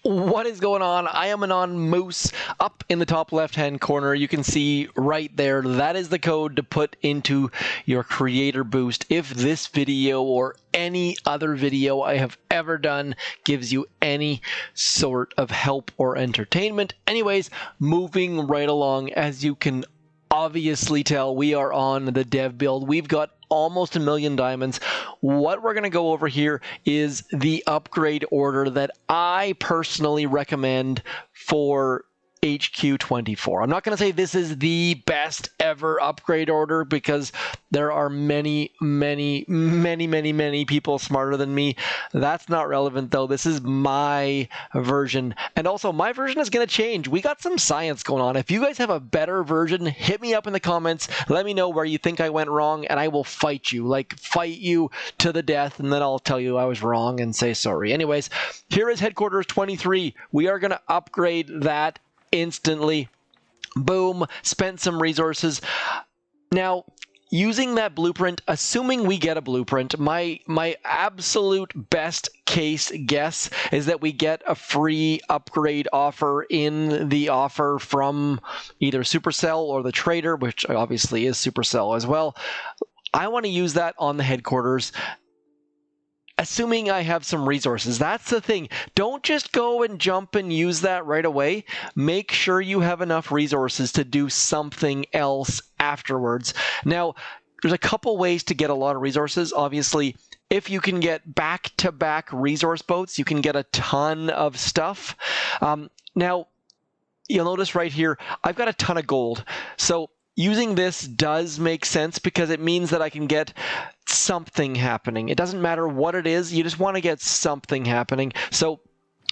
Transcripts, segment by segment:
What is going on? I am Anon Moose. Up in the top left-hand corner, you can see right there, that is the code to put into your creator boost. If this video or any other video I have ever done gives you any sort of help or entertainment. Anyways, moving right along, as you can obviously tell, we are on the dev build. We've got almost 1 million diamonds. What we're going to go over here is the upgrade order that I personally recommend for HQ24. I'm not going to say this is the best ever upgrade order because there are many people smarter than me. That's not relevant though. This is my version. And also my version is going to change. We got some science going on. If you guys have a better version, hit me up in the comments. Let me know where you think I went wrong and I will fight you. Like fight you to the death, and then I'll tell you I was wrong and say sorry. Anyways, here is Headquarters 23. We are going to upgrade that instantly. Boom, spent some resources. Now, using that blueprint, assuming we get a blueprint, my absolute best case guess is that we get a free upgrade offer in the offer from either Supercell or the trader, which obviously is Supercell as well. I want to use that on the headquarters, assuming I have some resources. That's the thing. Don't just go and jump and use that right away. Make sure you have enough resources to do something else afterwards. Now, there's a couple ways to get a lot of resources. Obviously, if you can get back-to-back resource boats, you can get a ton of stuff. Now, you'll notice right here, I've got a ton of gold. So using this does make sense because it means that I can get something happening. It doesn't matter what it is, you just want to get something happening. So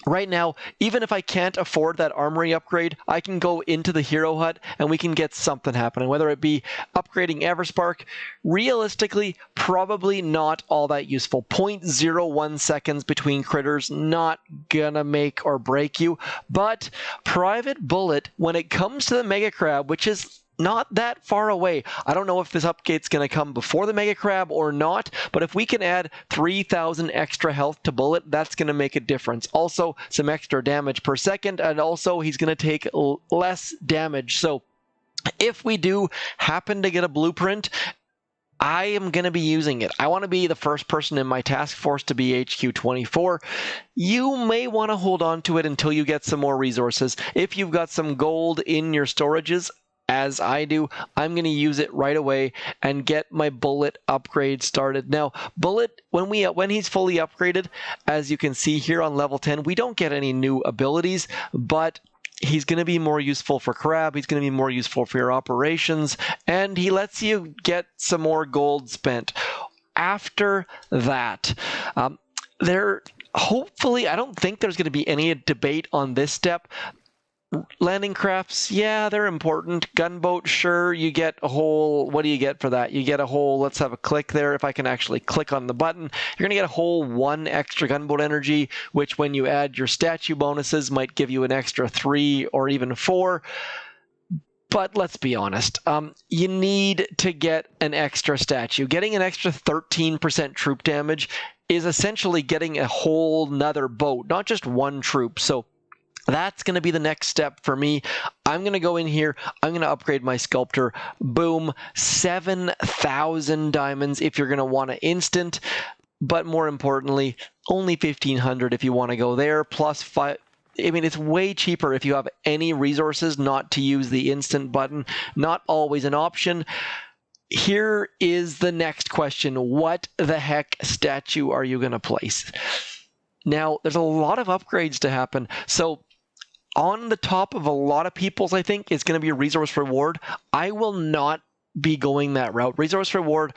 right now, even if I can't afford that armory upgrade, I can go into the hero hut and we can get something happening, whether it be upgrading Everspark. Realistically, probably not all that useful. 0.01 seconds between critters, not gonna make or break you. But Private Bullet, when it comes to the Mega Crab, which is not that far away. I don't know if this update's going to come before the Mega Crab or not, but if we can add 3,000 extra health to Bullet, that's going to make a difference. Also, some extra damage per second, and also he's going to take less damage. So if we do happen to get a blueprint, I am going to be using it. I want to be the first person in my task force to be HQ24. You may want to hold on to it until you get some more resources. If you've got some gold in your storages, as I do, I'm going to use it right away and get my Bullet upgrade started. Now, Bullet, when he's fully upgraded, as you can see here on level 10, we don't get any new abilities, but he's going to be more useful for Crab, he's going to be more useful for your operations, and he lets you get some more gold spent. After that, hopefully, I don't think there's going to be any debate on this step. Landing crafts, yeah, they're important. Gunboat, sure, you get a whole, what do you get for that? You get a whole, let's have a click there, if I can actually click on the button. You're going to get a whole 1 extra gunboat energy, which when you add your statue bonuses might give you an extra 3 or even 4. But let's be honest, you need to get an extra statue. Getting an extra 13% troop damage is essentially getting a whole nother boat, not just one troop. So that's going to be the next step for me. I'm going to go in here. I'm going to upgrade my Sculptor. Boom. 7,000 diamonds if you're going to want to instant. But more importantly, only 1,500 if you want to go there. Plus 5. I mean, it's way cheaper if you have any resources not to use the instant button. Not always an option. Here is the next question. What the heck statue are you going to place? Now, there's a lot of upgrades to happen. So on the top of a lot of people's, I think, is going to be a resource reward. I will not be going that route. Resource reward,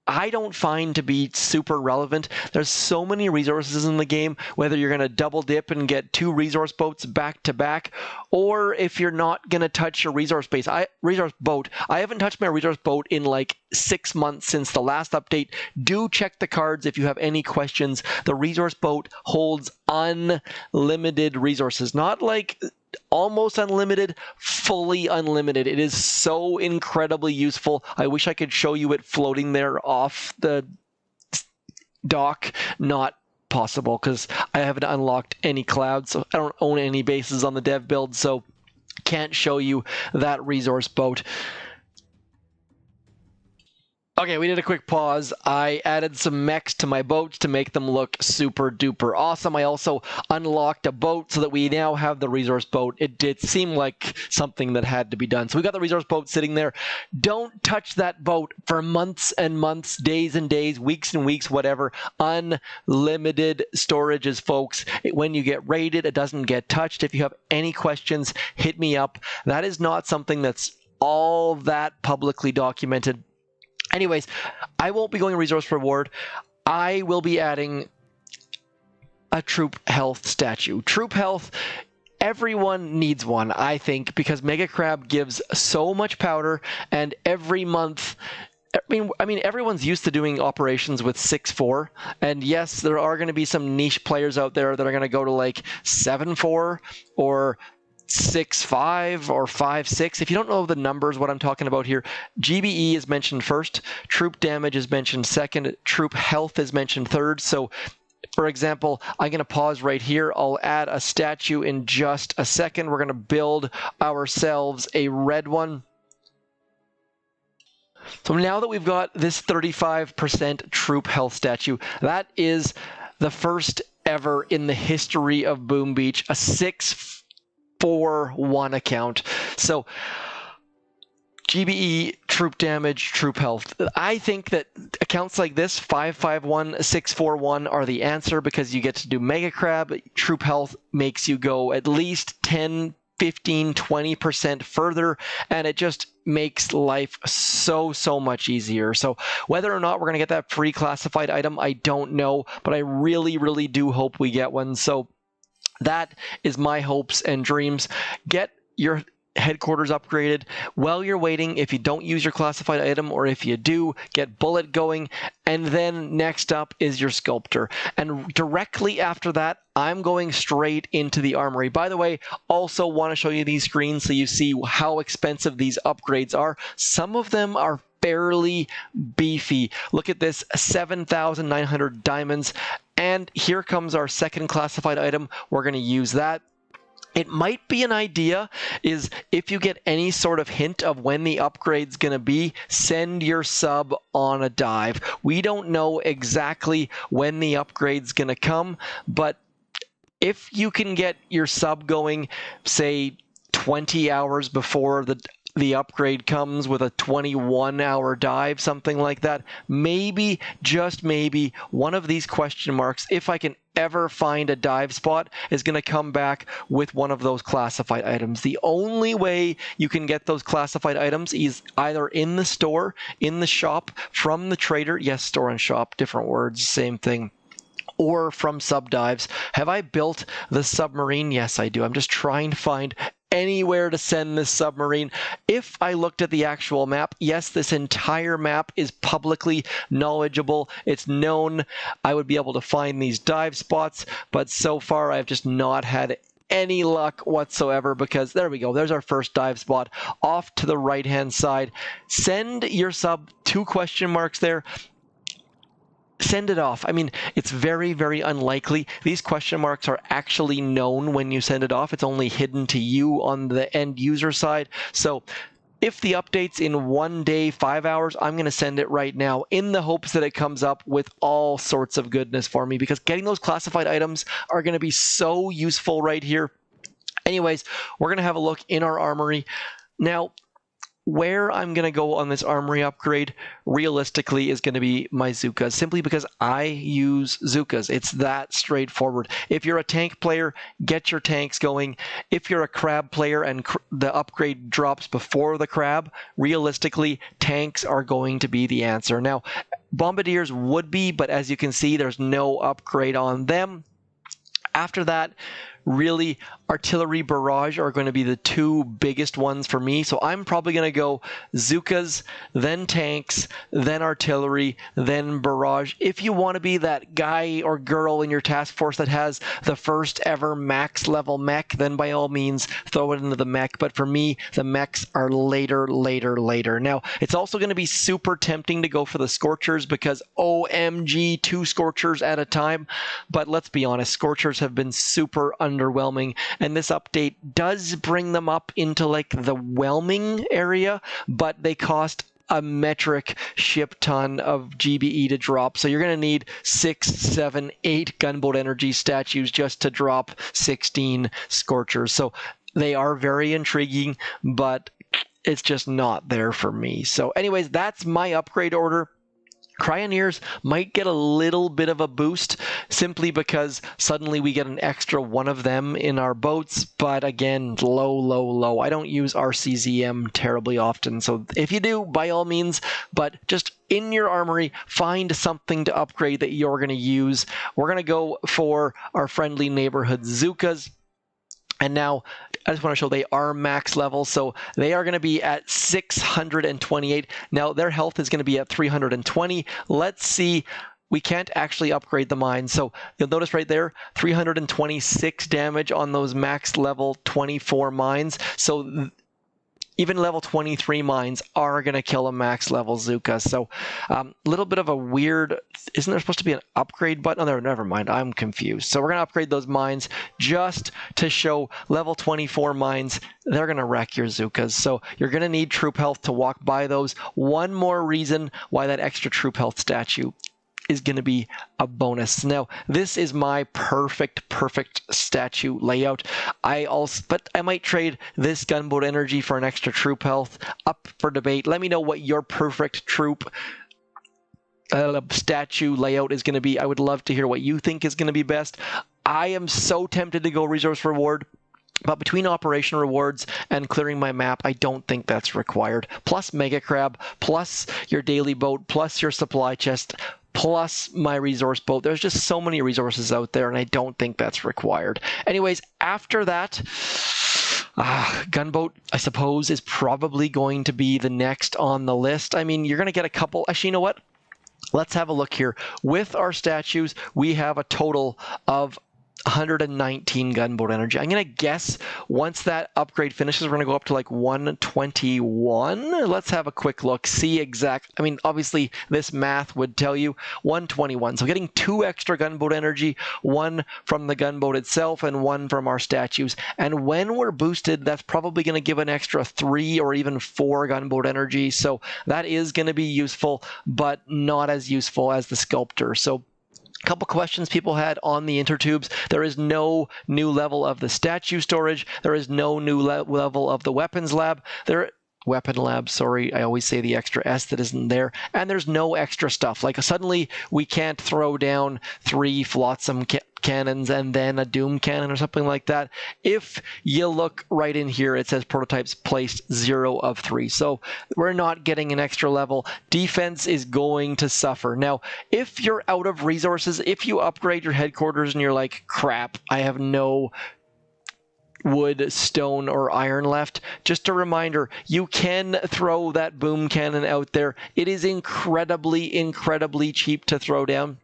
I don't find to be super relevant. There's so many resources in the game, whether you're going to double dip and get 2 resource boats back to back, or if you're not going to touch your resource boat. I haven't touched my resource boat in like 6 months since the last update. Do check the cards if you have any questions. The resource boat holds unlimited resources, not like almost unlimited, fully unlimited. It is so incredibly useful. I wish I could show you it floating there off the dock, not possible because I haven't unlocked any clouds, so I don't own any bases on the dev build, so can't show you that resource boat. Okay, we did a quick pause. I added some mechs to my boats to make them look super duper awesome. I also unlocked a boat so that we now have the resource boat. It did seem like something that had to be done. So we got the resource boat sitting there. Don't touch that boat for months and months, days and days, weeks and weeks, whatever. Unlimited storages, folks. When you get raided, it doesn't get touched. If you have any questions, hit me up. That is not something that's all that publicly documented. Anyways, I won't be going resource reward. I will be adding a troop health statue. Troop health, everyone needs one, I think, because Mega Crab gives so much powder, and every month, I mean, everyone's used to doing operations with 6-4, and yes, there are going to be some niche players out there that are going to go to like 7-4 or 6-5 or 5-6. If you don't know the numbers, what I'm talking about here, GBE is mentioned first, troop damage is mentioned second, troop health is mentioned third. So, for example, I'm going to pause right here. I'll add a statue in just a second. We're going to build ourselves a red one. So now that we've got this 35% troop health statue, that is the first ever in the history of Boom Beach, a 6-4-1 account. So GBE, troop damage, troop health. I think that accounts like this, 5-5-1, 6-4-1, are the answer because you get to do Mega Crab. Troop health makes you go at least 10, 15, 20% further, and it just makes life so much easier. So whether or not we're going to get that free classified item, I don't know, but I really do hope we get one. So that is my hopes and dreams. Get your headquarters upgraded. While you're waiting, if you don't use your classified item, or if you do, get bullet going. And then next up is your sculptor. And directly after that, I'm going straight into the armory. By the way, also want to show you these screens so you see how expensive these upgrades are. Some of them are fairly beefy. Look at this, 7,900 diamonds. And here comes our second classified item. We're going to use that. It might be an idea is if you get any sort of hint of when the upgrade's going to be, send your sub on a dive. We don't know exactly when the upgrade's going to come, but if you can get your sub going, say 20 hours before the upgrade comes with a 21-hour dive, something like that, maybe, just maybe, one of these question marks, if I can ever find a dive spot, is going to come back with one of those classified items. The only way you can get those classified items is either in the store, in the shop, from the trader. Yes, store and shop, different words, same thing. Or from sub dives. Have I built the submarine? Yes, I do. I'm just trying to find anywhere to send this submarine. If I looked at the actual map, yes, this entire map is publicly knowledgeable. It's known. I would be able to find these dive spots, but so far I've just not had any luck whatsoever because there we go. There's our first dive spot off to the right-hand side. Send your sub, 2 question marks there. Send it off. I mean, it's very unlikely. These question marks are actually known when you send it off. It's only hidden to you on the end user side. So if the update's in 1 day, 5 hours, I'm going to send it right now in the hopes that it comes up with all sorts of goodness for me because getting those classified items are going to be so useful right here. Anyways, we're going to have a look in our armory. Now, where I'm going to go on this armory upgrade, realistically, is going to be my Zookas, simply because I use Zookas. It's that straightforward. If you're a tank player, get your tanks going. If you're a crab player and the upgrade drops before the crab, realistically, tanks are going to be the answer. Now, bombardiers would be, but as you can see, there's no upgrade on them. After that, really, artillery barrage are going to be the two biggest ones for me. So I'm probably going to go Zookas, then tanks, then artillery, then barrage. If you want to be that guy or girl in your task force that has the first ever max level mech, then by all means throw it into the mech. But for me, the mechs are later. Now, it's also going to be super tempting to go for the scorchers because OMG, 2 scorchers at a time. But let's be honest, scorchers have been super underwhelming, and this update does bring them up into like the whelming area, but they cost a metric ship ton of GBE to drop. So you're going to need 6, 7, 8 gunboat energy statues just to drop 16 scorchers. So they are very intriguing, but it's just not there for me. So anyways, that's my upgrade order. Cryoneers might get a little bit of a boost simply because suddenly we get an extra one of them in our boats, but again, low. I don't use RCZM terribly often, so if you do, by all means, but just in your armory, find something to upgrade that you're going to use. We're going to go for our friendly neighborhood Zookas. And now, I just want to show they are max level, so they are going to be at 628. Now, their health is going to be at 320. Let's see. We can't actually upgrade the mines, so you'll notice right there, 326 damage on those max level 24 mines. So even level 23 mines are going to kill a max level Zooka. So a little bit of a weird, isn't there supposed to be an upgrade button? Oh, never mind, I'm confused. So we're going to upgrade those mines just to show level 24 mines. They're going to wreck your Zookas. So you're going to need troop health to walk by those. One more reason why that extra troop health statue is going to be a bonus. Now, this is my perfect statue layout. But I might trade this gunboat energy for an extra troop health. Up for debate. Let me know what your perfect troop statue layout is going to be. I would love to hear what you think is going to be best. I am so tempted to go resource reward, but between operation rewards and clearing my map, I don't think that's required. Plus Mega Crab, plus your daily boat, plus your supply chest, plus my resource boat. There's just so many resources out there, and I don't think that's required. Anyways, after that, Gunboat, I suppose, is probably going to be the next on the list. I mean, you're going to get a couple. Actually, you know what? Let's have a look here. With our statues, we have a total of 119 gunboat energy. I'm going to guess once that upgrade finishes, we're going to go up to like 121. Let's have a quick look, see exact. I mean, obviously, this math would tell you 121. So getting 2 extra gunboat energy, 1 from the gunboat itself and 1 from our statues. And when we're boosted, that's probably going to give an extra 3 or even 4 gunboat energy. So that is going to be useful, but not as useful as the sculptor. So couple questions people had on the intertubes. There is no new level of the statue storage. There is no new level of the weapons lab. Weapon lab, sorry, I always say the extra S that isn't there. And there's no extra stuff. Like suddenly we can't throw down 3 flotsam cannons and then a doom cannon or something like that. If you look right in here, it says prototypes placed 0 of 3. So we're not getting an extra level. Defense is going to suffer. Now, if you're out of resources, if you upgrade your headquarters and you're like, crap, I have no wood, stone, or iron left, just a reminder, you can throw that boom cannon out there. It is incredibly cheap to throw down.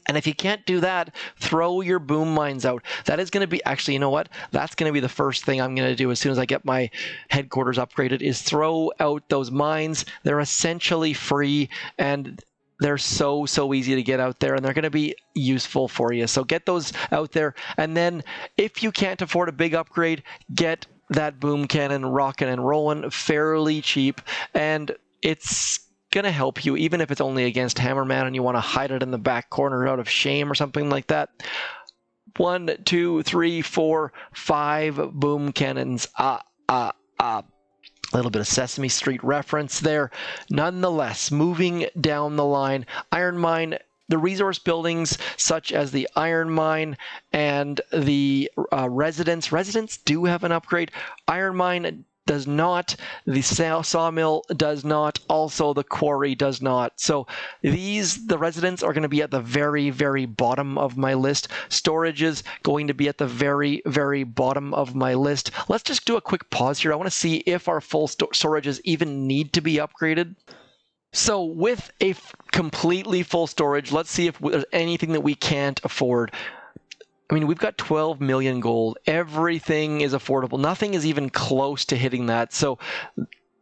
And if you can't do that, throw your boom mines out. That is going to be, actually, you know what? That's going to be the first thing I'm going to do as soon as I get my headquarters upgraded, is throw out those mines. They're essentially free, and they're so easy to get out there, and they're going to be useful for you. So get those out there. And then if you can't afford a big upgrade, get that boom cannon rocking and rolling fairly cheap. And it's going to help you, even if it's only against Hammerman and you want to hide it in the back corner out of shame or something like that. 1, 2, 3, 4, 5 boom cannons. A little bit of Sesame Street reference there. Nonetheless, moving down the line, Iron Mine, the resource buildings such as the Iron Mine and the Residence do have an upgrade. Iron Mine does not, the sawmill does not, also the quarry does not. So the residents are going to be at the very, very bottom of my list. Storage is going to be at the very, very bottom of my list. Let's just do a quick pause here. I want to see if our full storages even need to be upgraded. So with a completely full storage, let's see if there's anything that we can't afford. I mean, we've got 12 million gold. Everything is affordable. Nothing is even close to hitting that. So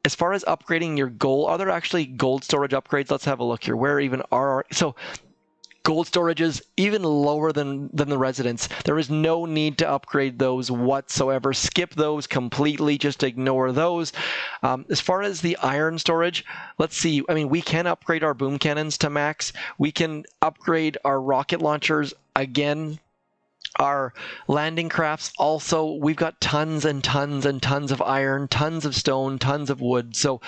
as far as upgrading your gold, are there actually gold storage upgrades? Let's have a look here. Where even are... So gold storage is even lower than the residents. There is no need to upgrade those whatsoever. Skip those completely. Just ignore those. As far as the iron storage, let's see. I mean, we can upgrade our boom cannons to max. We can upgrade our rocket launchers again. Our landing crafts also, we've got tons and tons and tons of iron, tons of stone, tons of wood. So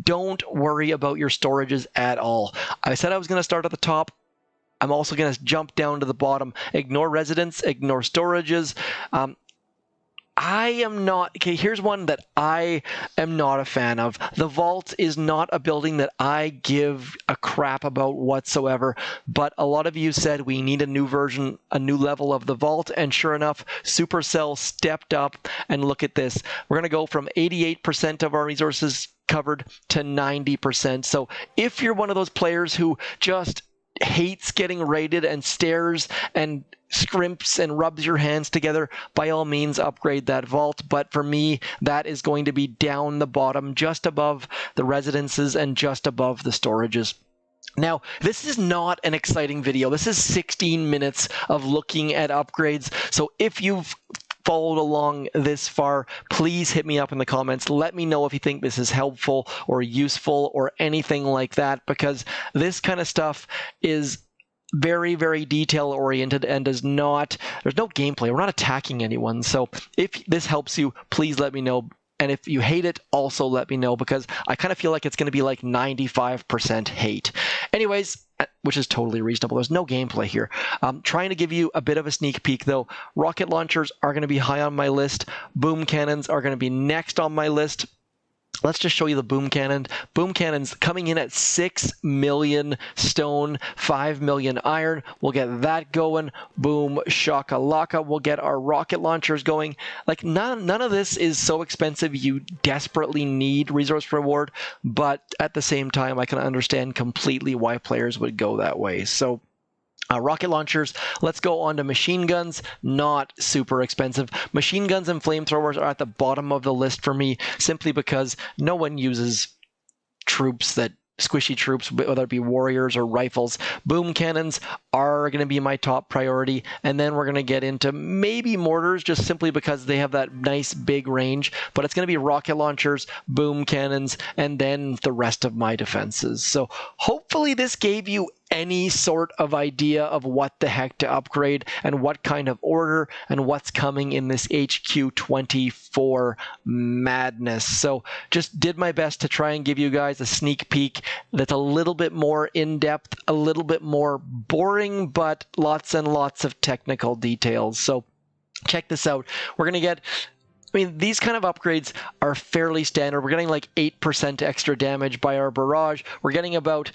don't worry about your storages at all. I said I was going to start at the top. I'm also going to jump down to the bottom. Ignore residents, ignore storages. I am not... Okay, here's one that I am not a fan of. The vault is not a building that I give a crap about whatsoever, but a lot of you said we need a new version, a new level of the vault, and sure enough, Supercell stepped up, and look at this. We're going to go from 88% of our resources covered to 90%. So if you're one of those players who just hates getting raided and stares and scrimps and rubs your hands together, by all means upgrade that vault. But for me, that is going to be down the bottom, just above the residences and just above the storages. Now, this is not an exciting video. This is 16 minutes of looking at upgrades. So if you've followed along this far, please hit me up in the comments. Let me know if you think this is helpful or useful or anything like that, because this kind of stuff is very, very detail oriented and there's no gameplay. We're not attacking anyone. So if this helps you, please let me know. And if you hate it, also let me know, because I kind of feel like it's going to be like 95% hate. Anyways, which is totally reasonable. There's no gameplay here. Trying to give you a bit of a sneak peek, though. Rocket launchers are going to be high on my list. Boom cannons are going to be next on my list. Let's just show you the boom cannon. Boom cannons coming in at 6 million stone, 5 million iron. We'll get that going. Boom shakalaka. We'll get our rocket launchers going. Like none of this is so expensive you desperately need resource reward, but at the same time I can understand completely why players would go that way. So rocket launchers, let's go on to machine guns. Not super expensive. Machine guns and flamethrowers are at the bottom of the list for me, simply because no one uses squishy troops, whether it be warriors or rifles. Boom cannons are going to be my top priority, and then we're going to get into maybe mortars, just simply because they have that nice big range, but it's going to be rocket launchers, boom cannons, and then the rest of my defenses. So hopefully this gave you any sort of idea of what the heck to upgrade and what kind of order and what's coming in this HQ24 madness. So just did my best to try and give you guys a sneak peek that's a little bit more in-depth, a little bit more boring, but lots and lots of technical details. So check this out. We're going to get... I mean, these kind of upgrades are fairly standard. We're getting like 8% extra damage by our barrage. We're getting about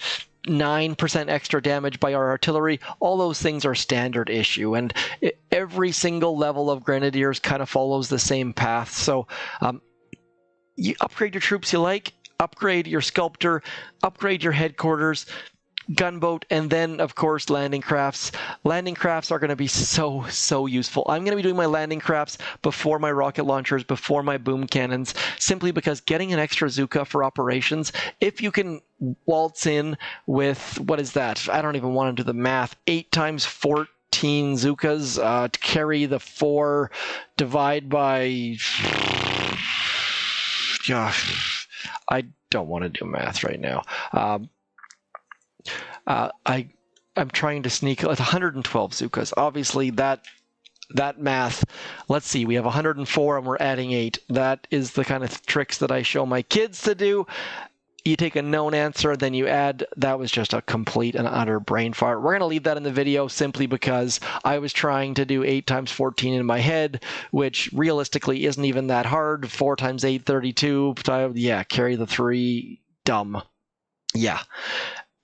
9% extra damage by our artillery. All those things are standard issue, and every single level of grenadiers kind of follows the same path. So you upgrade your troops you like, upgrade your sculptor, upgrade your headquarters, gunboat, and then of course landing crafts. Landing crafts are going to be so useful. I'm going to be doing my landing crafts before my rocket launchers, before my boom cannons, simply because getting an extra Zuka for operations, if you can waltz in with, what is that? I don't even want to do the math. 8 times 14 Zukas to carry the 4, divide by... Gosh, I don't want to do math right now. I'm trying to sneak 112 Zukas. Obviously, that math, let's see, we have 104 and we're adding 8. That is the kind of tricks that I show my kids to do. you take a known answer, then you add, that was just a complete and utter brain fart. We're going to leave that in the video simply because I was trying to do 8 times 14 in my head, which realistically isn't even that hard. 4 times 8, 32. Yeah, carry the 3. Dumb. Yeah.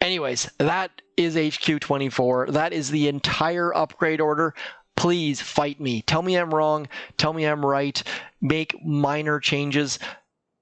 Anyways, that is HQ24. That is the entire upgrade order. Please fight me. Tell me I'm wrong. Tell me I'm right. Make minor changes.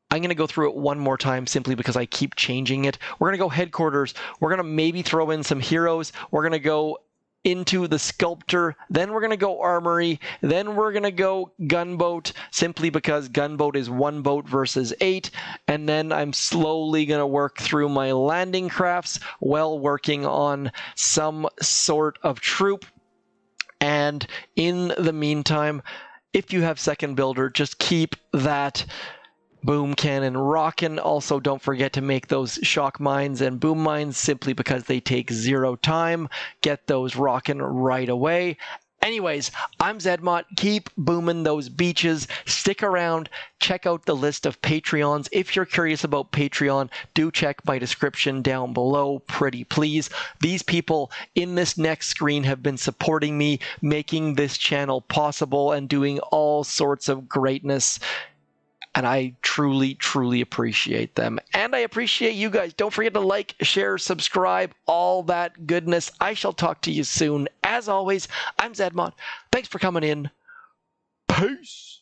I'm going to go through it one more time simply because I keep changing it. We're going to go headquarters. We're going to maybe throw in some heroes. We're going to go into the sculptor. Then we're going to go armory. Then we're going to go gunboat simply because gunboat is 1 boat versus 8. And then I'm slowly going to work through my landing crafts while working on some sort of troop. And in the meantime, if you have second builder, just keep that boom cannon rockin'. Also, don't forget to make those shock mines and boom mines simply because they take 0 time. Get those rockin' right away. Anyways, I'm zmot. Keep booming those beaches. Stick around. Check out the list of Patreons. If you're curious about Patreon, do check my description down below, pretty please. These people in this next screen have been supporting me, making this channel possible and doing all sorts of greatness. And I truly, truly appreciate them. And I appreciate you guys. Don't forget to like, share, subscribe, all that goodness. I shall talk to you soon. As always, I'm zmot. Thanks for coming in. Peace.